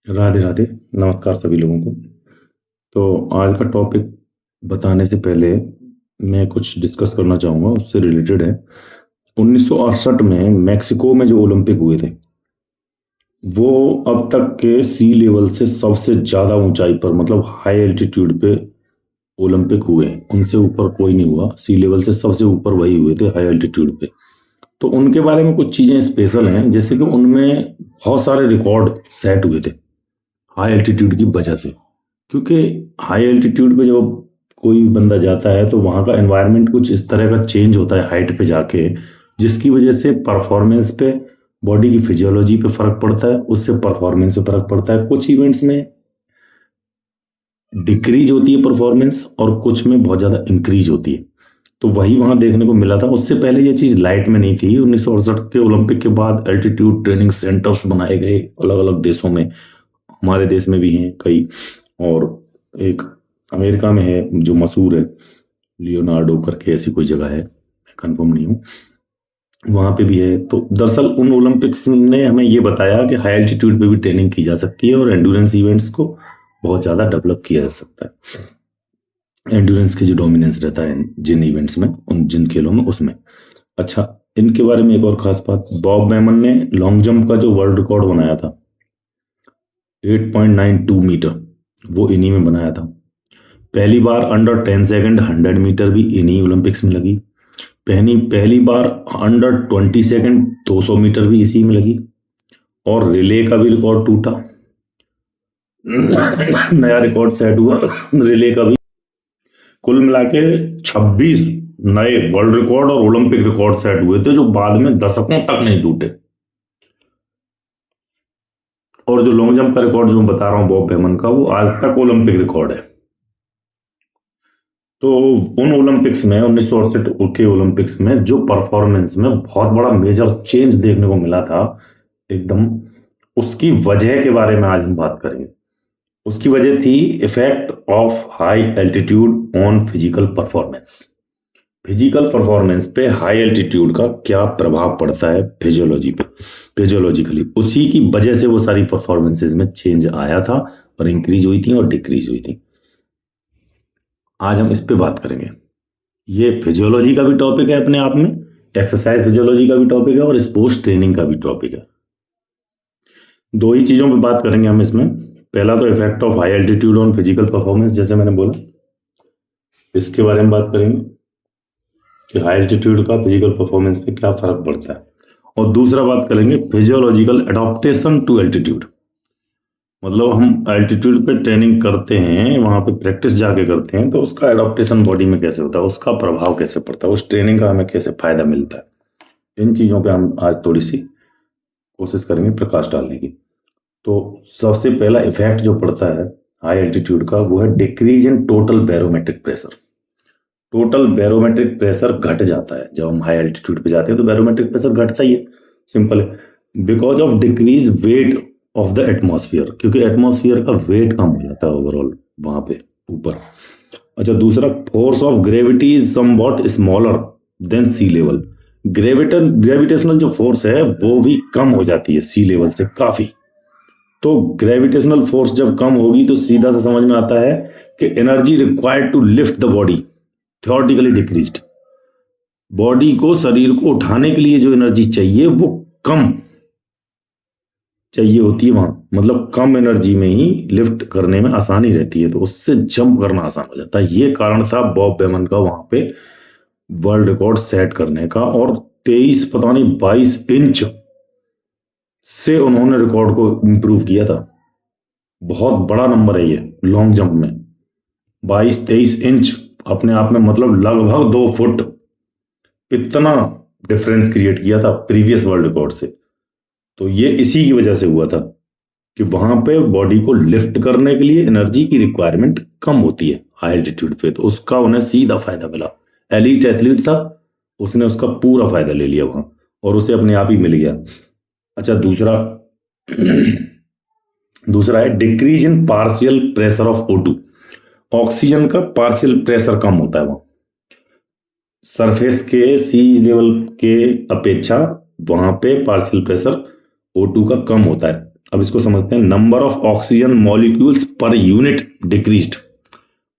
राधे राधे। नमस्कार सभी लोगों को। तो आज का टॉपिक बताने से पहले मैं कुछ डिस्कस करना चाहूँगा, उससे रिलेटेड है। 1968 में मैक्सिको में जो ओलंपिक हुए थे, वो अब तक के सी लेवल से सबसे ज़्यादा ऊंचाई पर, मतलब हाई एल्टीट्यूड पे ओलंपिक हुए। उनसे ऊपर कोई नहीं हुआ। सी लेवल से सबसे ऊपर वही हुए थे, हाई एल्टीट्यूड पे। तो उनके बारे में कुछ चीज़ें स्पेशल हैं, जैसे कि उनमें बहुत सारे रिकॉर्ड सेट हुए थे हाई एल्टीट्यूड की वजह से। क्योंकि हाई एल्टीट्यूड पे जब कोई बंदा जाता है तो वहाँ का एनवायरनमेंट कुछ इस तरह का चेंज होता है हाइट पे जाके, जिसकी वजह से परफॉर्मेंस पे, बॉडी की फिजियोलॉजी पे फर्क पड़ता है, उससे परफॉर्मेंस पे फर्क पड़ता है। कुछ इवेंट्स में डिक्रीज होती है परफॉर्मेंस और कुछ में बहुत ज़्यादा इंक्रीज होती है। तो वही वहाँ देखने को मिला था। उससे पहले ये चीज़ लाइट में नहीं थी। 1968 के ओलंपिक के बाद एल्टीट्यूड ट्रेनिंग सेंटर्स बनाए गए अलग अलग देशों में। हमारे देश में भी हैं कई, और एक अमेरिका में है जो मशहूर है, लियोनार्डो करके ऐसी कोई जगह है, मैं कंफर्म नहीं हूँ, वहाँ पे भी है। तो दरअसल उन ओलंपिक्स ने हमें ये बताया कि हाई एल्टीट्यूड पे भी ट्रेनिंग की जा सकती है और एंड्योरेंस इवेंट्स को बहुत ज़्यादा डेवलप किया जा सकता है। एंड्योरेंस की जो डोमिनेंस रहता है जिन इवेंट्स में, उन जिन खेलों में, उसमें। अच्छा, इनके बारे में एक और खास बात, बॉब बेमन ने लॉन्ग जंप का जो वर्ल्ड रिकॉर्ड बनाया था 8.92 मीटर, वो इन्हीं में बनाया था। पहली बार अंडर 10 सेकंड 100 मीटर भी इन्हीं ओलंपिक्स में लगी। पहली बार अंडर 20 सेकंड 200 मीटर भी इसी में लगी। और रिले का भी रिकॉर्ड टूटा, नया रिकॉर्ड सेट हुआ रिले का भी। कुल मिला के 26 नए वर्ल्ड रिकॉर्ड और ओलंपिक रिकॉर्ड सेट हुए थे, जो बाद में दशकों तक नहीं टूटे। और जो लॉन्ग जंप का रिकॉर्ड जो मैं बता रहा हूँ बॉब बेमन का, वो आज तक ओलंपिक रिकॉर्ड है। तो उन ओलंपिक्स में 1968 के ओलंपिक्स में जो परफॉर्मेंस में बहुत बड़ा मेजर चेंज देखने को मिला था एकदम, उसकी वजह के बारे में आज हम बात करेंगे। उसकी वजह थी effect of high altitude on physical performance. Physical performance पे हाई एल्टीट्यूड का क्या प्रभाव पड़ता है फिजियोलॉजी पे, फिजियोलॉजिकली। उसी की वजह से वो सारी परफॉर्मेंसेज में चेंज आया था और इंक्रीज हुई थी और डिक्रीज हुई थी। आज हम इस पे बात करेंगे। ये फिजियोलॉजी का भी टॉपिक है अपने आप में, एक्सरसाइज फिजियोलॉजी का भी टॉपिक है और स्पोर्ट्स ट्रेनिंग का भी टॉपिक है। दो ही चीजों पे बात करेंगे हम इसमें। पहला तो effect of high altitude on physical performance, जैसे मैंने बोला, इसके बारे में बात करेंगे कि हाई एल्टीट्यूड का फिजिकल परफॉर्मेंस पे क्या फर्क पड़ता है। और दूसरा बात करेंगे फिजियोलॉजिकल एडॉप्टेशन टू एल्टीट्यूड। मतलब हम एल्टीट्यूड पे ट्रेनिंग करते हैं, वहां पे प्रैक्टिस जाके करते हैं, तो उसका एडॉप्टेशन बॉडी में कैसे होता है, उसका प्रभाव कैसे पड़ता है, उस ट्रेनिंग का हमें कैसे फायदा मिलता है। इन चीजों पे हम आज थोड़ी सी कोशिश करेंगे प्रकाश डालने की। तो सबसे पहला इफेक्ट जो पड़ता है हाई एल्टीट्यूड का, वो है decrease in total barometric pressure. Total barometric pressure घट जाता है जब हम हाई एल्टीट्यूड पे जाते हैं, तो बैरोमेट्रिक प्रेशर घटता ही है, सिंपल है। Because of decrease weight of the atmosphere, क्योंकि एटमॉस्फेयर का वेट कम हो जाता है ओवरऑल वहां पे ऊपर। अच्छा, दूसरा, force of gravity is somewhat smaller than sea level. Gravitational जो फोर्स है वो भी कम हो जाती है सी लेवल से काफी। तो ग्रेविटेशनल फोर्स जब कम होगी तो सीधा सा समझ में आता है कि energy required to lift the body theoretically decreased. Body को, शरीर को उठाने के लिए जो एनर्जी चाहिए वो कम चाहिए होती है वहां, मतलब कम एनर्जी में ही लिफ्ट करने में आसानी रहती है, तो उससे जंप करना आसान हो जाता है। ये कारण था बॉब बेमन का वहां पे वर्ल्ड रिकॉर्ड सेट करने का। और 23 पता नहीं 22 इंच से उन्होंने रिकॉर्ड को इंप्रूव किया था। बहुत बड़ा नंबर है ये लॉन्ग जंप में, 22-23 इंच अपने आप में, मतलब लगभग 2 फुट। इतना डिफरेंस क्रिएट किया था प्रीवियस वर्ल्ड रिकॉर्ड से। तो ये इसी की वजह से हुआ था कि वहां पे बॉडी को लिफ्ट करने के लिए एनर्जी की रिक्वायरमेंट कम होती है हाई एल्टीट्यूड पे, तो उसका उन्हें सीधा फायदा मिला। एलीट एथलीट था, उसने उसका पूरा फायदा ले लिया वहां, और उसे अपने आप ही मिल गया। अच्छा, दूसरा है decrease in partial pressure of O2। Oxygen का पार्शियल प्रेशर कम होता है वहां सरफेस के, सी लेवल के अपेक्षा वहां पे पार्शियल प्रेशर O2 का कम होता है। अब इसको समझते हैं। Number of oxygen molecules per unit decreased,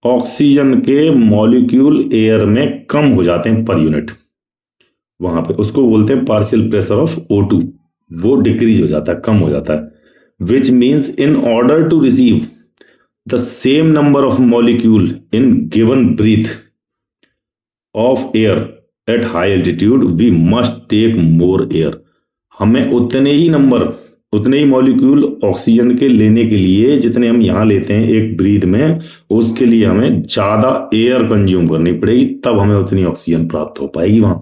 oxygen के मॉलिक्यूल एयर में कम हो जाते हैं पर यूनिट, वहां पे उसको बोलते हैं पार्शियल प्रेशर ऑफ O2, वो डिक्रीज हो जाता है, कम हो जाता है। Which means in order to receive the same number of molecule in given breath of air at high altitude we must take more air, हमें उतने ही नंबर, उतने ही मॉलिक्यूल ऑक्सीजन के लेने के लिए जितने हम यहां लेते हैं एक ब्रीथ में, उसके लिए हमें ज्यादा एयर कंज्यूम करनी पड़ेगी, तब हमें उतनी ऑक्सीजन प्राप्त हो पाएगी वहां।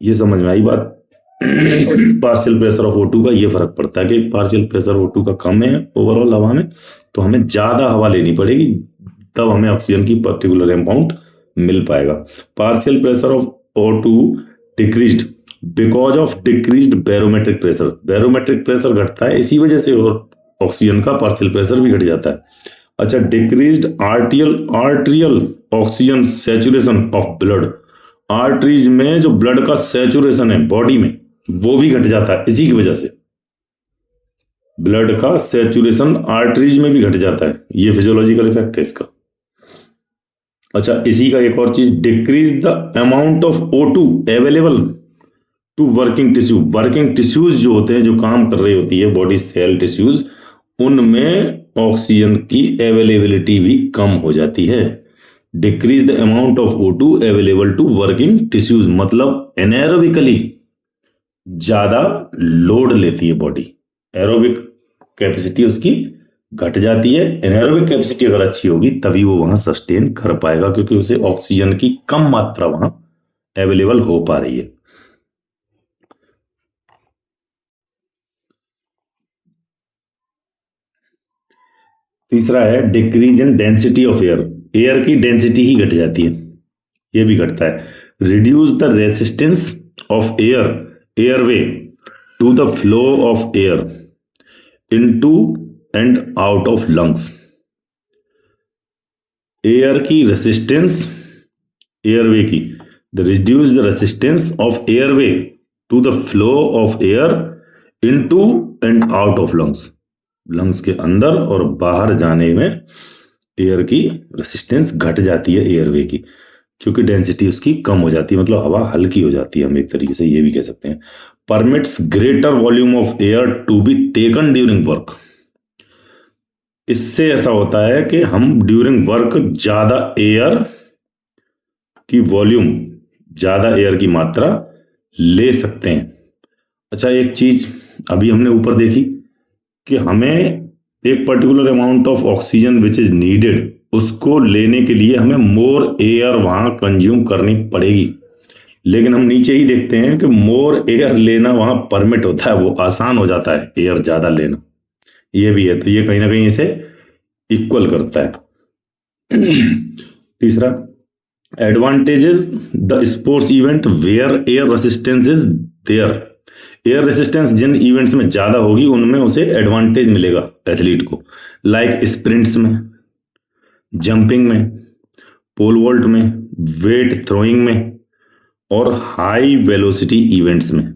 ये समझ में आई बात? पार्शियल प्रेशर ऑफ O2 का ये फर्क पड़ता है कि पार्शियल प्रेशर O2 का कम है ओवरऑल हवा में, तो हमें ज्यादा हवा लेनी पड़ेगी, तब हमें ऑक्सीजन की पर्टिकुलर अमाउंट मिल पाएगा। Partial pressure of O2 decreased because of decreased barometric pressure, barometric pressure घटता है इसी वजह से, और ऑक्सीजन का पार्शियल प्रेशर भी घट जाता है। अच्छा, decreased आर्टियल oxygen saturation of blood, arteries में जो ब्लड का सैचुरेशन है बॉडी में वो भी घट जाता है इसी की वजह से, ब्लड का सैचुरेशन आर्टरीज में भी घट जाता है, ये फिजियोलॉजिकल इफेक्ट है इसका। अच्छा, इसी का एक और चीज, decrease the amount of O2 available to working tissue, working tissues जो होते हैं, जो काम कर रही होती है बॉडी सेल टिश्यूज, उनमें ऑक्सीजन की अवेलेबिलिटी भी कम हो जाती है। Decrease the amount of O2 available to working tissues, मतलब एनारोबिकली ज्यादा लोड लेती है बॉडी, एरोबिक कैपेसिटी उसकी घट जाती है। एनारोबिक कैपेसिटी अगर अच्छी होगी तभी वो वहां सस्टेन कर पाएगा, क्योंकि उसे ऑक्सीजन की कम मात्रा वहां अवेलेबल हो पा रही है। तीसरा है decrease in density of air, air की डेंसिटी ही घट जाती है, ये भी घटता है। Reduce the resistance of airway to the flow of air into and out of lungs, air की रेसिस्टेंस, एयरवे की, the reduce the resistance of airway to the flow of air into and out of lungs, lungs के अंदर और बाहर जाने में air की resistance घट जाती है एयरवे की, क्योंकि डेंसिटी उसकी कम हो जाती है, मतलब हवा हल्की हो जाती है, हम एक तरीके से ये भी कह सकते हैं। Permits greater volume of air to be taken during work, इससे ऐसा होता है कि हम ड्यूरिंग वर्क ज्यादा एयर की वॉल्यूम, ज्यादा एयर की मात्रा ले सकते हैं। अच्छा, एक चीज अभी हमने ऊपर देखी कि हमें एक particular amount of oxygen which is needed, उसको लेने के लिए हमें मोर एयर वहां कंज्यूम करनी पड़ेगी, लेकिन हम नीचे ही देखते हैं कि मोर एयर लेना वहां परमिट होता है, वो आसान हो जाता है एयर ज्यादा लेना, ये भी है, तो ये कहीं ना कहीं इसे इक्वल करता है। तीसरा, advantages the sports event where air resistance is there, air resistance जिन इवेंट्स में ज्यादा होगी उनमें उसे एडवांटेज मिलेगा एथलीट को, लाइक स्प्रिंट्स में, जंपिंग में, पोल वॉल्ट में, वेट थ्रोइंग में, और हाई वेलोसिटी इवेंट्स में,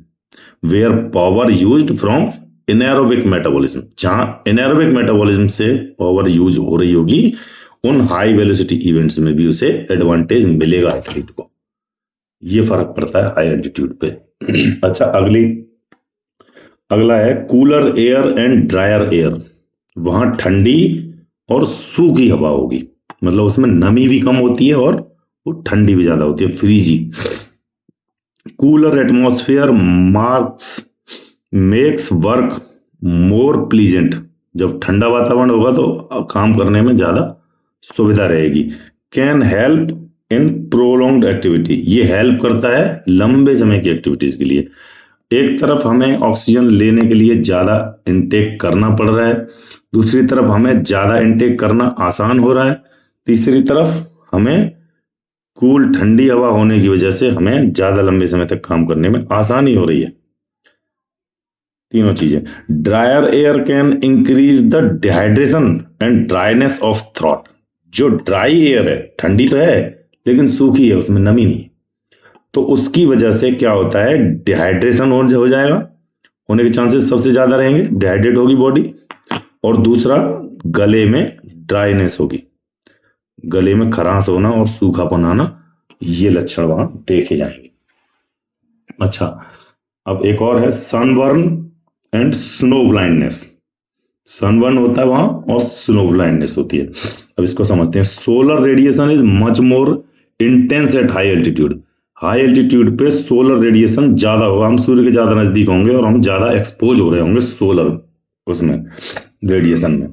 where power used from anaerobic metabolism, जहां एनारोबिक मेटाबॉलिज्म से पावर यूज हो रही होगी, उन हाई वेलोसिटी इवेंट्स में भी उसे एडवांटेज मिलेगा एथलीट को, ये फर्क पड़ता है हाई एल्टीट्यूड पे। अच्छा, अगला है cooler air and dryer air, वहां ठंडी और सूखी हवा होगी, मतलब उसमें नमी भी कम होती है और वो ठंडी भी ज्यादा होती है, frizzy. Cooler atmosphere makes work more pleasant, जब ठंडा वातावरण होगा तो काम करने में ज्यादा सुविधा रहेगी। Can help in prolonged activity, ये हेल्प करता है लंबे समय की एक्टिविटीज के लिए। एक तरफ हमें ऑक्सीजन लेने के लिए ज्यादा इनटेक करना पड़ रहा है, दूसरी तरफ हमें ज्यादा इनटेक करना आसान हो रहा है, तीसरी तरफ हमें कूल ठंडी हवा होने की वजह से हमें ज्यादा लंबे समय तक काम करने में आसानी हो रही है। तीनों चीजें। Dryer air can increase the dehydration and dryness of throat, जो ड्राई एयर है, ठंडी तो है लेकिन सूखी है, उसमें नमी नहीं, तो उसकी वजह से क्या होता है, डिहाइड्रेशन हो जाएगा होने के चांसेस सबसे ज्यादा रहेंगे, डिहाइड्रेट होगी बॉडी। और दूसरा, गले में ड्राइनेस होगी, गले में खराश होना और सूखापन आना, ये लक्षण वहां देखे जाएंगे। अच्छा, अब एक और है sunburn and snow blindness. Sunburn होता है वहां और स्नो ब्लाइंडनेस होती है। अब इसको समझते हैं। Solar radiation is much more intense eight high altitude. High altitude पे सोलर रेडिएशन ज्यादा होगा, हम सूर्य के ज्यादा नजदीक होंगे और हम ज्यादा एक्सपोज हो रहे होंगे सोलर उसमें रेडिएशन में,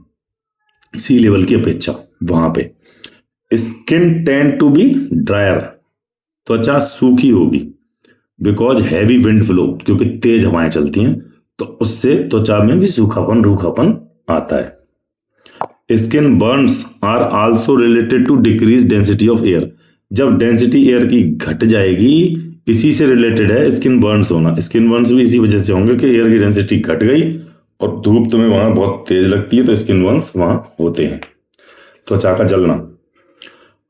सी लेवल की अपेक्षा। वहां पे skin tend to be drier, त्वचा सूखी होगी, बिकॉज हैवी विंड फ्लो, क्योंकि तेज हवाएं चलती हैं तो उससे त्वचा में भी सूखापन रूखापन आता है। Skin burns are also related to decrease density of air. जब डेंसिटी एयर की घट जाएगी, इसी से रिलेटेड है स्किन बर्न्स होना। स्किन बर्न्स भी इसी वजह से होंगे कि एयर की डेंसिटी घट गई और धूप तुम्हें वहां बहुत तेज लगती है, तो स्किन बर्न्स वहां होते हैं, त्वचा का जलना।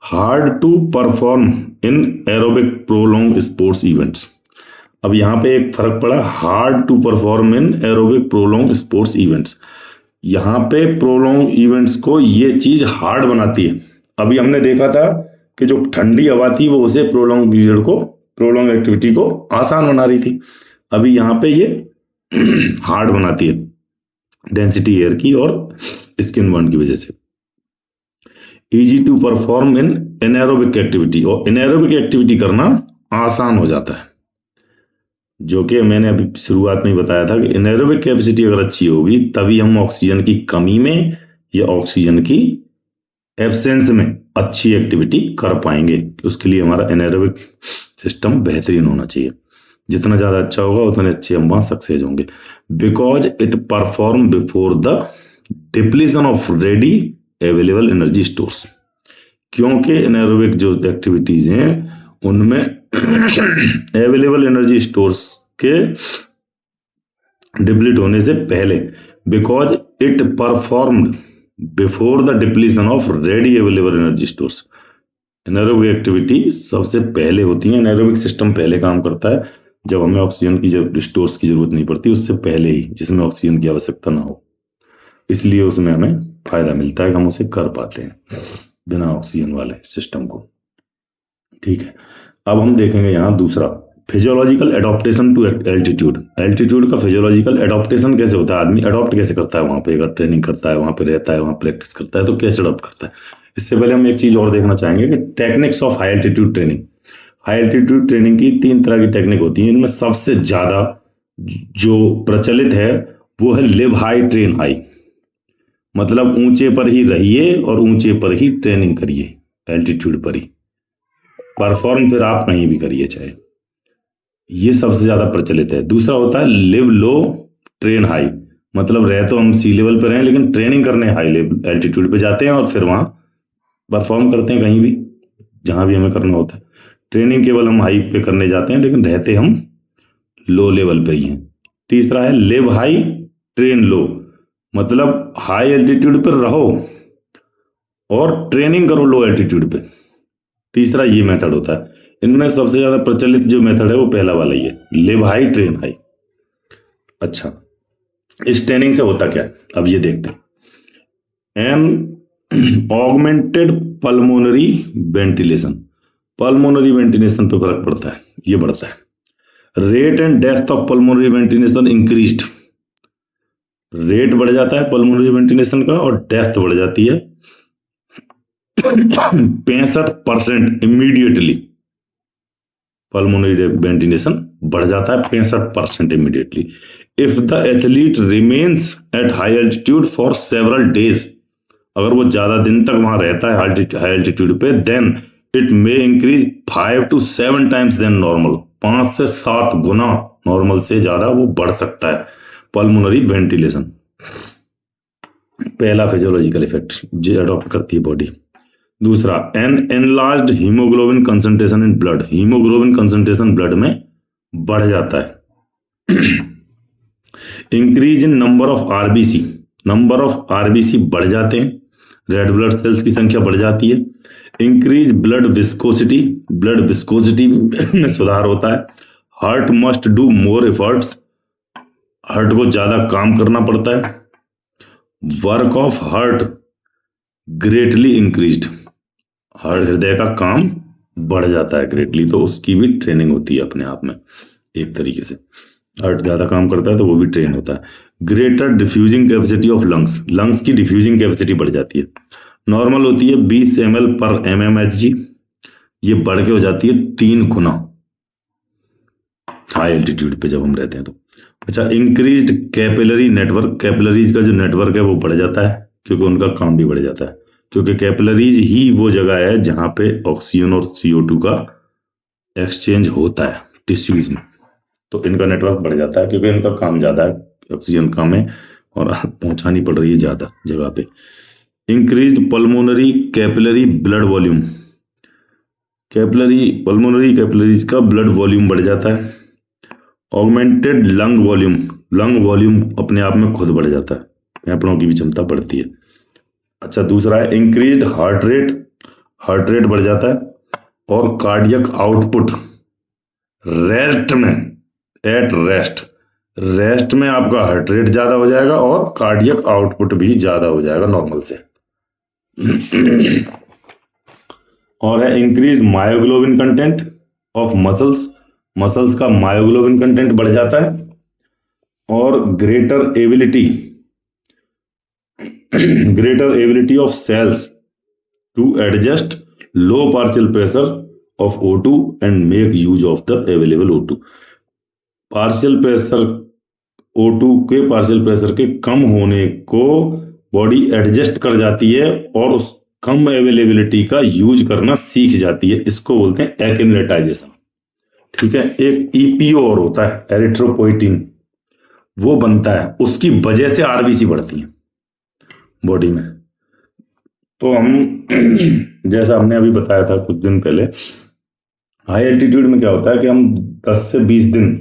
Hard to perform in aerobic prolong sports events. अब यहां पे एक फर्क पड़ा, hard to perform in aerobic prolong sports events. यहां पे प्रोलॉन्ग इवेंट्स को ये चीज हार्ड बनाती है। अभी हमने देखा था कि जो ठंडी हवा थी वो उसे प्रोलॉन्ग पीरियड को, प्रोलॉन्ग एक्टिविटी को आसान बना रही थी। अभी यहां पे ये हार्ड बनाती है डेंसिटी एयर की और स्किन बर्न की वजह से। Easy to perform in anaerobic activity, और एनारोबिक एक्टिविटी करना आसान हो जाता है, जो कि मैंने अभी शुरुआत में ही बताया था कि एनारोबिक कैपेसिटी अगर अच्छी होगी तभी हम ऑक्सीजन की कमी में या ऑक्सीजन की एब्सेंस में अच्छी एक्टिविटी कर पाएंगे। उसके लिए हमारा एनारोबिक सिस्टम बेहतरीन होना चाहिए। जितना ज्यादा अच्छा होगा उतने अच्छे हम वहां सक्सेस होंगे, because it perform before the depletion of ready available energy stores. क्योंकि एनारोबिक जो एक्टिविटीज हैं उनमें अवेलेबल एनर्जी स्टोर्स के डिप्लीट होने से पहले, because it performed before the depletion of ready available energy stores. Anaerobic activity सबसे पहले होती है, एनारोबिक सिस्टम पहले काम करता है जब हमें ऑक्सीजन की जब स्टोर्स की जरूरत नहीं पड़ती, उससे पहले ही, जिसमें ऑक्सीजन की आवश्यकता ना हो। इसलिए उसमें हमें फायदा मिलता है कि हम उसे कर पाते हैं बिना ऑक्सीजन वाले सिस्टम को। ठीक है, अब हम देखेंगे यहां दूसरा, physiological adaptation to altitude. Altitude का फिजियोलॉजिकल एडॉप्टेशन कैसे होता है, आदमी एडॉप्ट कैसे करता है वहां पे, अगर ट्रेनिंग करता है, वहां पे रहता है, वहां प्रैक्टिस करता है, तो कैसे एडॉप्ट करता है। इससे पहले हम एक चीज और देखना चाहेंगे कि techniques of high altitude training. High altitude training की 3 तरह की टेक्निक होती है। इनमें सबसे ज्यादा जो प्रचलित है वो है लिव हाई ट्रेन हाई, मतलब ऊंचे पर ही रहिए और ऊंचे पर ही ट्रेनिंग करिए, एल्टीट्यूड पर ही परफॉर्म फिर आप कहीं भी करिए चाहे, ये सबसे ज्यादा प्रचलित है। दूसरा होता है लिव लो ट्रेन हाई, मतलब रहे तो हम सी लेवल पर हैं लेकिन ट्रेनिंग करने हाई लेवल एल्टीट्यूड पे जाते हैं और फिर वहां परफॉर्म करते हैं कहीं भी जहां भी हमें करना होता है। ट्रेनिंग केवल हम हाई पे करने जाते हैं लेकिन रहते हम लो लेवल पे ही हैं। तीसरा है लिव हाई ट्रेन लो, मतलब हाई एल्टीट्यूड पर रहो और ट्रेनिंग करो लो एल्टीट्यूड पे। तीसरा ये मेथड होता है। इनमें सबसे ज्यादा प्रचलित जो मेथड है वो पहला वाला ही है, लिव हाई ट्रेन हाई। अच्छा, इस ट्रेनिंग से होता क्या है अब ये देखते हैं। An augmented pulmonary ventilation, pulmonary ventilation पे फर्क पड़ता है, ये बढ़ता है। Rate and depth of pulmonary ventilation increased, rate बढ़ जाता है पल्मोनरी वेंटिलेशन का और डेप्थ बढ़ जाती है 65% इमीडिएटली। पल्मोनरी वेंटिलेशन बढ़ जाता है 65% immediately if the athlete remains at high altitude for several days. अगर वो ज्यादा दिन तक वहां रहता है हाई एल्टीट्यूड पे, then it may increase 5 to 7 times then normal, 5 से 7 गुना नॉर्मल से ज्यादा वो बढ़ सकता है पल्मोनरी वेंटिलेशन। पहला फिजियोलॉजिकल इफेक्ट जो अडॉप्ट करती है बॉडी। दूसरा, an enlarged haemoglobin concentration in blood, haemoglobin concentration blood में बढ़ जाता है। Increase in number of RBC, number of RBC बढ़ जाते हैं, रेड ब्लड सेल्स की संख्या बढ़ जाती है। Increase blood viscosity, blood viscosity में सुधार होता है। Heart must do more efforts, heart को ज्यादा काम करना पड़ता है, work of heart greatly increased, हृदय का काम बढ़ जाता है ग्रेटली, तो उसकी भी ट्रेनिंग होती है अपने आप में एक तरीके से। हार्ट ज्यादा काम करता है तो वो भी ट्रेन होता है। Greater diffusing capacity of lungs, lungs की डिफ्यूजिंग कैपेसिटी बढ़ जाती है। नॉर्मल होती है 20 ml पर mmHg, ये बढ़ के हो जाती है 3 गुना हाई एल्टीट्यूड पे जब हम रहते हैं तो। अच्छा, इंक्रीज्ड कैपिलरी नेटवर्क, कैपिलरीज का जो नेटवर्क है वो बढ़ जाता है क्योंकि उनका काम भी बढ़ जाता है, क्योंकि कैपिलरीज ही वो जगह है जहां पे ऑक्सीजन और CO2 का एक्सचेंज होता है टिश्यूज में, तो इनका नेटवर्क बढ़ जाता है क्योंकि इनका काम ज्यादा है, ऑक्सीजन कम है और पहुंचानी पड़ रही है ज्यादा जगह पे। Increased pulmonary capillary blood volume, pulmonary capillaries का ब्लड वॉल्यूम बढ़ जाता है। Augmented lung volume, lung volume अपने आप में खुद बढ़ जाता है, फेफड़ों की भी क्षमता बढ़ती है। अच्छा, दूसरा है increased heart rate, heart rate बढ़ जाता है। और कार्डियक आउटपुट, रेस्ट में, एट रेस्ट में आपका हार्ट रेट ज्यादा हो जाएगा और कार्डियक आउटपुट भी ज्यादा हो जाएगा नॉर्मल से। और है increase myoglobin content of muscles, muscles का मायोग्लोबिन कंटेंट बढ़ जाता है। और greater ability of cells to adjust low partial pressure of O2 and make use of the available O2। Partial pressure O2 के पार्शियल प्रेशर के कम होने को body adjust कर जाती है और उस कम अवेलेबिलिटी का यूज करना सीख जाती है, इसको बोलते हैं एक्यूमुलेटाइजेशन। ठीक है, एक EPO और होता है एरिथ्रोपोइटिन, वो बनता है, उसकी वजह से RBC बढ़ती है बॉडी में। तो हम जैसा हमने अभी बताया था कुछ दिन पहले, हाई एल्टीट्यूड में क्या होता है कि हम 10 से 20 दिन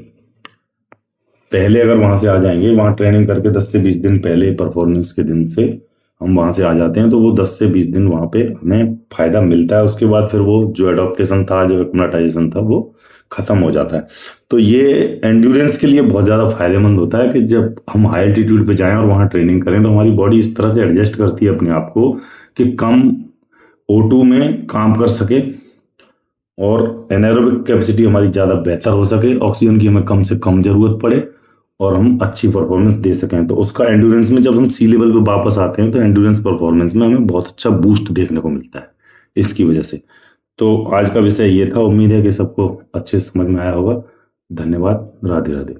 पहले अगर वहां से आ जाएंगे, वहां ट्रेनिंग करके 10 से 20 दिन पहले परफॉर्मेंस के दिन से हम वहां से आ जाते हैं, तो वो 10 से 20 दिन वहां पे हमें फायदा मिलता है। उसके बाद फिर वो जो एडॉप्टेशन था, जो एक्यूमुलेटाइजेशन था, वो खत्म हो जाता है। तो ये एंड्योरेंस के लिए बहुत ज़्यादा फायदेमंद होता है कि जब हम हाई एल्टीट्यूड पे जाएं और वहाँ ट्रेनिंग करें तो हमारी बॉडी इस तरह से एडजस्ट करती है अपने आप को कि कम O2 में काम कर सके और एनारोबिक कैपेसिटी हमारी ज़्यादा बेहतर हो सके, ऑक्सीजन की हमें कम से कम ज़रूरत पड़े और हम अच्छी परफॉर्मेंस दे सकें। तो उसका एंड्योरेंस में जब हम सी लेवल पे वापस आते हैं तो एंड्योरेंस परफॉर्मेंस में हमें बहुत अच्छा बूस्ट देखने को मिलता है इसकी वजह से। तो आज का विषय ये था, उम्मीद है कि सबको अच्छे समझ में आया होगा। धन्यवाद, राधे राधे।